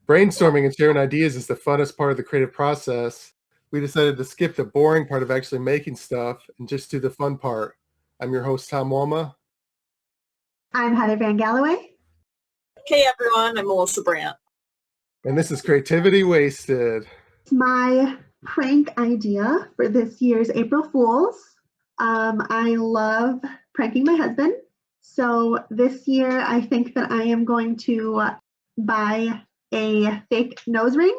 Brainstorming and sharing ideas is the funnest part of the creative process. We decided to skip the boring part of actually making stuff and just do the fun part. I'm your host, Tom Walma. I'm Heather Van Galloway. Hey everyone, I'm Melissa Brandt. And this is Creativity Wasted. My prank idea for this year's April Fools. I love pranking my husband. So this year, I think that I am going to buy a fake nose ring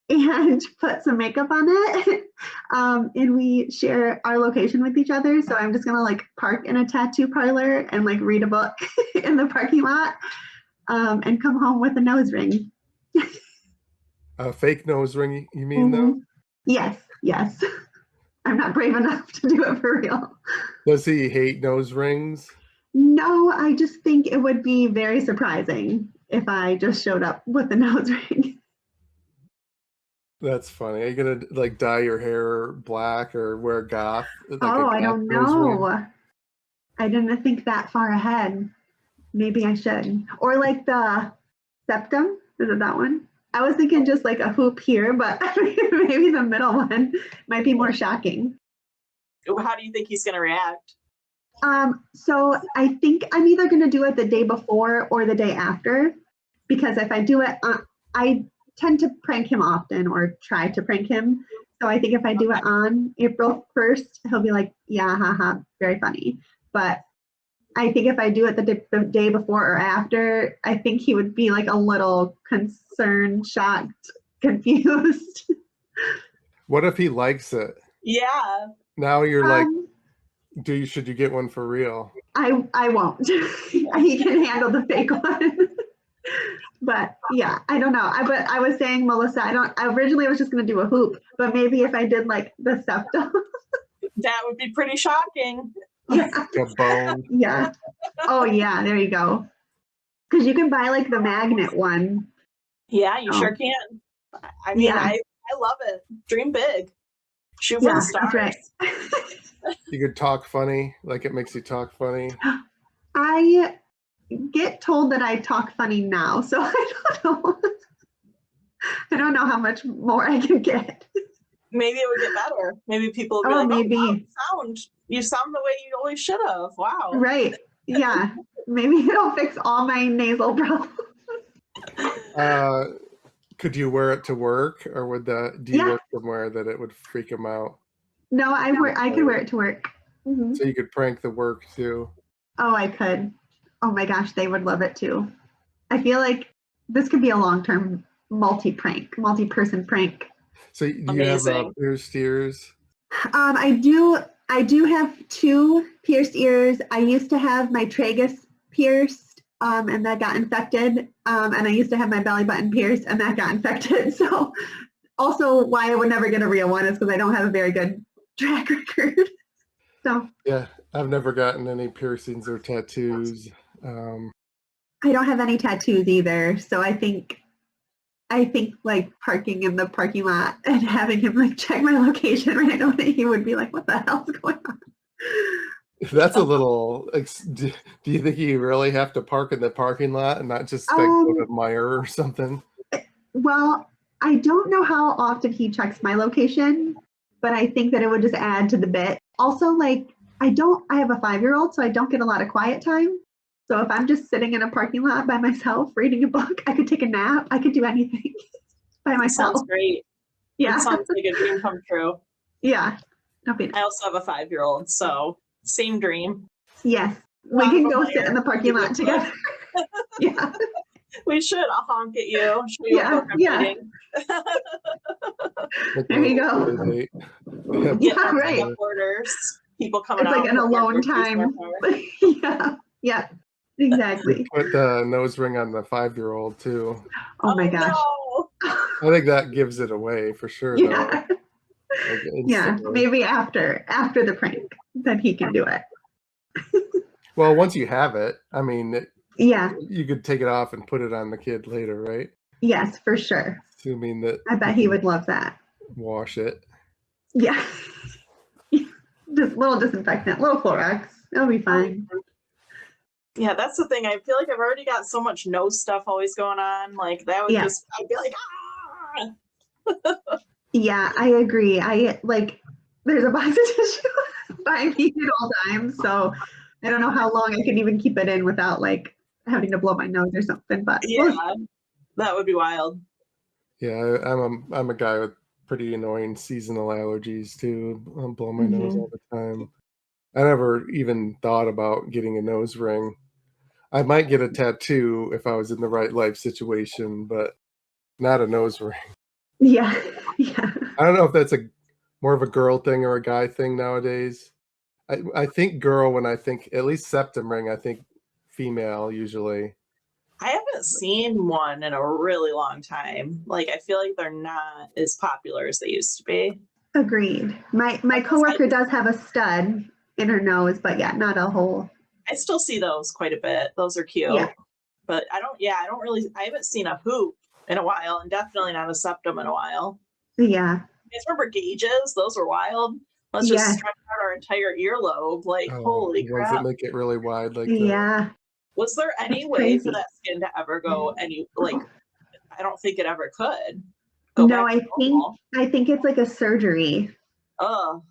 and put some makeup on it. And we share our location with each other. So I'm just going to park in a tattoo parlor and read a book in the parking lot and come home with a nose ring. A fake nose ring, you mean, though? Yes. I'm not brave enough to do it for real. Does he hate nose rings? No, I just think it would be very surprising if I just showed up with a nose ring. That's funny. Are you gonna dye your hair black or wear goth? I don't know. I didn't think that far ahead. Maybe I should. Or the septum. Is it that one? I was thinking just a hoop here, but maybe the middle one might be more shocking. How do you think he's going to react? So I think I'm either going to do it the day before or the day after, because if I do it, I tend to prank him often or try to prank him. So I think if I do it on April 1st, he'll be like, yeah, haha, very funny. But I think if I do it the day before or after, I think he would be a little concerned, shocked, confused. What if he likes it? Yeah. Now you're should you get one for real? I won't. He can handle the fake one. But yeah, I don't know. But I was saying, Melissa, I originally was just going to do a hoop, but maybe if I did the septum. That would be pretty shocking. Yeah. A bone. Yeah. Oh yeah, there you go. Because you can buy the magnet one. Yeah, you sure can. I mean, yeah. I love it. Dream big. Shoot for the stars. That's right. You could talk funny, it makes you talk funny. I get told that I talk funny now, so I don't know. I don't know how much more I can get. Maybe it would get better. Maybe people would be maybe. Oh, wow, you sound the way you always should have. Wow. Right. Yeah. Maybe it'll fix all my nasal problems. Could you wear it to work, or do you work somewhere that it would freak him out? No, I could wear it to work. Mm-hmm. So you could prank the work too. Oh, I could. Oh my gosh, they would love it too. I feel like this could be a long-term multi-person prank. So do you have pierced ears? I do have 2 pierced ears. I used to have my tragus pierced, and that got infected. And I used to have my belly button pierced, and that got infected. So also why I would never get a real one is because I don't have a very good track record. So yeah, I've never gotten any piercings or tattoos. I don't have any tattoos either. So I think parking in the parking lot and having him check my location right away, he would be like, what the hell's going on? That's a little, do you think you really have to park in the parking lot and not just go to Meijer or something? Well, I don't know how often he checks my location, but I think that it would just add to the bit. Also, I have a 5-year-old, so I don't get a lot of quiet time. So if I'm just sitting in a parking lot by myself reading a book, I could take a nap. I could do anything by myself. Sounds great. Yeah. That sounds like a dream come true. Yeah. I also have a 5-year-old, so same dream. Yes. We can go sit in the parking lot together. Yeah. We should. I'll honk at you. Show you Yeah. Reading. There you go. Yeah, right. Orders. People coming out. It's out. An alone time. Yeah. Exactly. Put the nose ring on the 5-year-old too. Oh my gosh. No. I think that gives it away for sure. Yeah. Though. Yeah. Maybe after the prank, then he can do it. Well, once you have it, I mean, yeah, you could take it off and put it on the kid later, right? Yes, for sure. Assuming that. I bet he would love that. Wash it. Yeah. Just a little disinfectant, little Clorox. It'll be fine. Yeah, that's the thing. I feel like I've already got so much nose stuff always going on. Like that would Yeah. just, I'd be like, ah. Yeah, I agree. I like there's a box of tissue by me at all times, so I don't know how long I can even keep it in without like having to blow my nose or something. But Yeah, that would be wild. Yeah, I'm a guy with pretty annoying seasonal allergies too. I'm blowing my nose all the time. I never even thought about getting a nose ring. I might get a tattoo if I was in the right life situation, but not a nose ring. yeah, yeah, I don't know if that's a more of a girl thing or a guy thing nowadays. I think girl when I think at least septum ring, I think female usually. I haven't seen one in a really long time. Like I feel like they're not as popular as they used to be. agreed. My coworker does have a stud in her nose, but yeah, not a whole. I still see those quite a bit. Those are cute. Yeah. But I haven't seen a hoop in a while and definitely not a septum in a while. Yeah. You guys remember gauges? Those were wild. Let's just stretch out our entire earlobe. Like, holy the ones crap. that make it really wide like that. Yeah. Was there any It's way crazy. for that skin to ever go I don't think it ever could. No, I think it's like a surgery. Oh.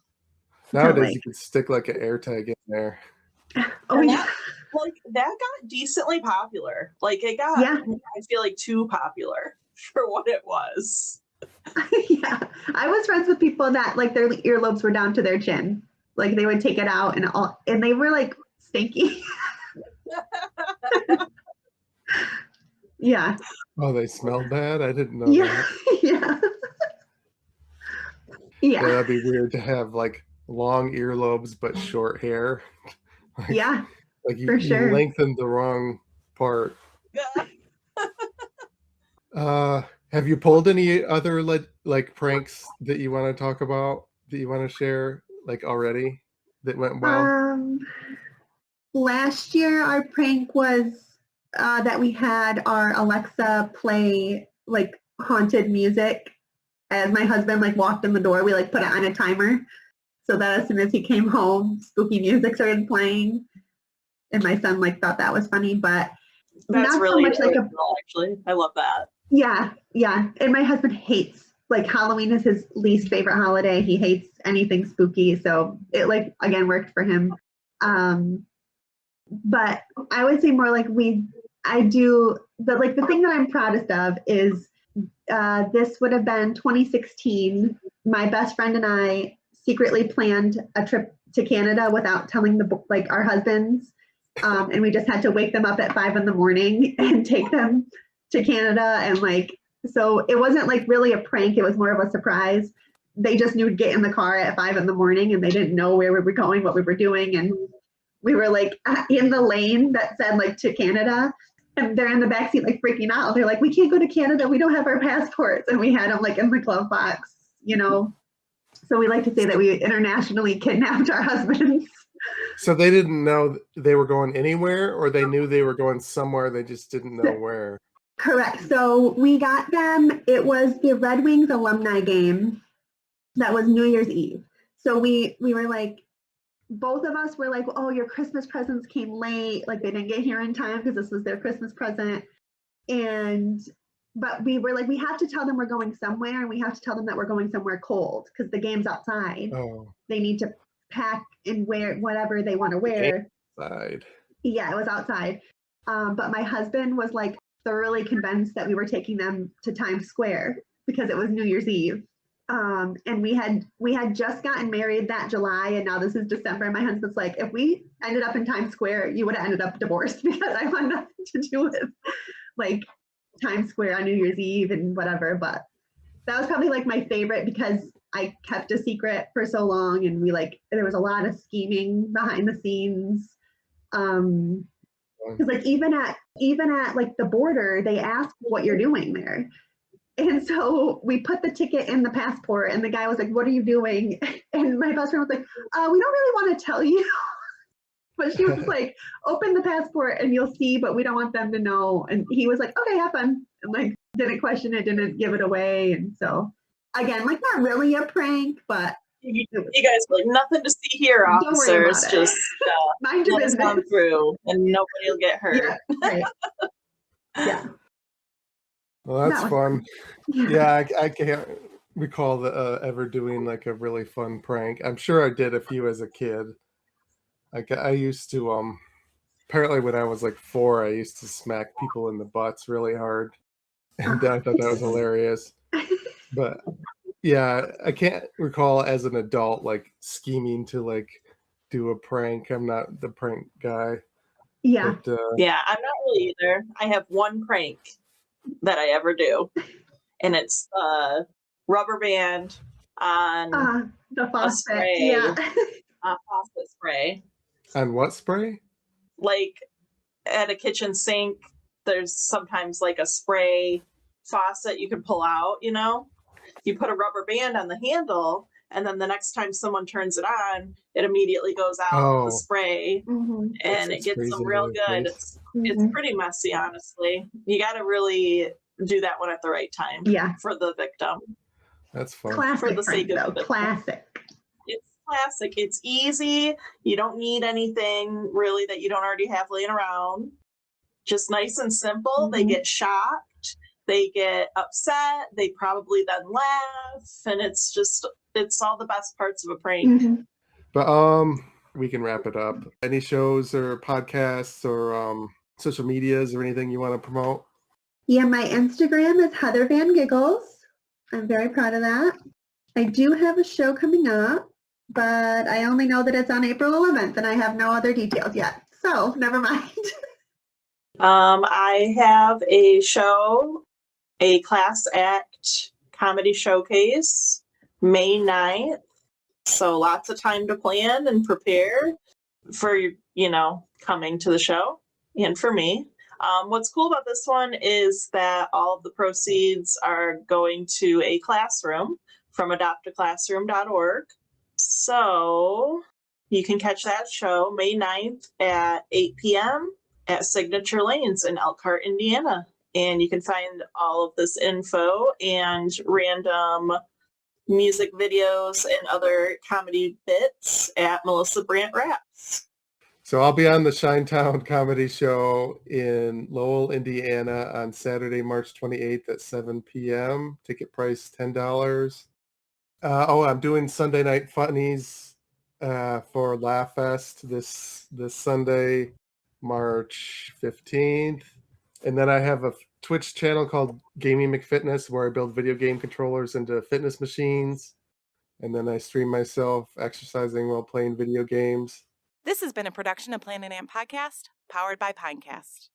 Nowadays you could stick like an air tag in there. Oh yeah. That got decently popular. Like it got I feel like too popular for what it was. Yeah. I was friends with people that like their earlobes were down to their chin. Like they would take it out and they were like stinky. Yeah. Oh, they smelled bad? I didn't know Yeah. that. Yeah. Yeah, that'd be weird to have like long earlobes but short hair. Yeah. Like for you sure. lengthened the wrong part. Have you pulled any other like pranks that you want to talk about that you want to share like already that went well? Last year our prank was that we had our Alexa play like haunted music as my husband like walked in the door. We like put it on a timer so that as soon as he came home, spooky music started playing. And my son like thought that was funny, but that's not really so much like actually. I love that. Yeah, yeah. And my husband hates like Halloween is his least favorite holiday. He hates anything spooky, so it like again worked for him. But I would say more like I do the thing that I'm proudest of is this would have been 2016. My best friend and I secretly planned a trip to Canada without telling our husbands, and we just had to wake them up at 5 a.m. and take them to Canada, and so it wasn't like really a prank. It was more of a surprise. They just knew to get in the car at 5 a.m. and they didn't know where we were going, what we were doing, and we were like in the lane that said like to Canada. And they're in the backseat like freaking out. They're like, we can't go to Canada. We don't have our passports. And we had them like in the glove box, So we like to say that we internationally kidnapped our husbands. So they didn't know they were going anywhere, or they knew they were going somewhere, they just didn't know where? Correct. So we got them. It was the Red Wings alumni game. That was New Year's Eve. So we were like, both of us were like, oh, your Christmas presents came late. Like they didn't get here in time because this was their Christmas present. But we were like, we have to tell them we're going somewhere, and we have to tell them that we're going somewhere cold because the game's outside. Oh. They need to pack and wear whatever they want to wear. Outside. Yeah, it was outside. But my husband was like thoroughly convinced that we were taking them to Times Square because it was New Year's Eve. And we had just gotten married that July, and now this is December. And my husband's like, if we ended up in Times Square, you would have ended up divorced because I want nothing to do with like Times Square on New Year's Eve and whatever. But that was probably like my favorite because I kept a secret for so long, and there was a lot of scheming behind the scenes. Because like even at like the border, they ask what you're doing there. And so we put the ticket in the passport, and the guy was like, what are you doing? And my best friend was like, we don't really want to tell you. But she was like, open the passport and you'll see, but we don't want them to know. And he was like, okay, have fun. And like, didn't question it, didn't give it away. And so again, like not really a prank, but You guys were like, nothing to see here, officers. Just mind your let us business. come through, and nobody will get hurt. Yeah, right. Yeah. Well, that's fun. Yeah, I can't recall ever doing like a really fun prank. I'm sure I did a few as a kid. Like I used to apparently when I was like 4, I used to smack people in the butts really hard, and I thought that was hilarious. But yeah, I can't recall as an adult like scheming to like do a prank. I'm not the prank guy. Yeah. But, yeah, I'm not really either. I have one prank that I ever do, and it's rubber band on the faucet. a spray, Yeah. a faucet spray. On what spray? Like at a kitchen sink, there's sometimes like a spray faucet you can pull out, you know? You put a rubber band on the handle, and then the next time someone turns it on, it immediately goes out the spray, and it gets them real good. It's pretty messy, honestly. You got to really do that one at the right time for the victim. That's fun. Classic for the sake of the classic. It's classic. It's easy. You don't need anything really that you don't already have laying around. Just nice and simple. They get shocked. They get upset. They probably then laugh. And it's all the best parts of a prank. But we can wrap it up. Any shows or podcasts or social medias or anything you want to promote? Yeah, my Instagram is Heather Van Giggles. I'm very proud of that. I do have a show coming up, but I only know that it's on April 11th, and I have no other details yet. So never mind. I have a show, a class act comedy showcase, May 9th. So lots of time to plan and prepare for, coming to the show and for me. What's cool about this one is that all of the proceeds are going to a classroom from adoptaclassroom.org. So you can catch that show May 9th at 8 p.m. at Signature Lanes in Elkhart, Indiana. And you can find all of this info and random music videos and other comedy bits at Melissa Brandt Raps. So I'll be on the Shinetown Comedy Show in Lowell, Indiana on Saturday, March 28th at 7 p.m. Ticket price $10. I'm doing Sunday Night Funnies for Laugh Fest this Sunday, March 15th. And then I have a Twitch channel called Gaming McFitness where I build video game controllers into fitness machines. And then I stream myself exercising while playing video games. This has been a production of Planet Ant Podcast, powered by Pinecast.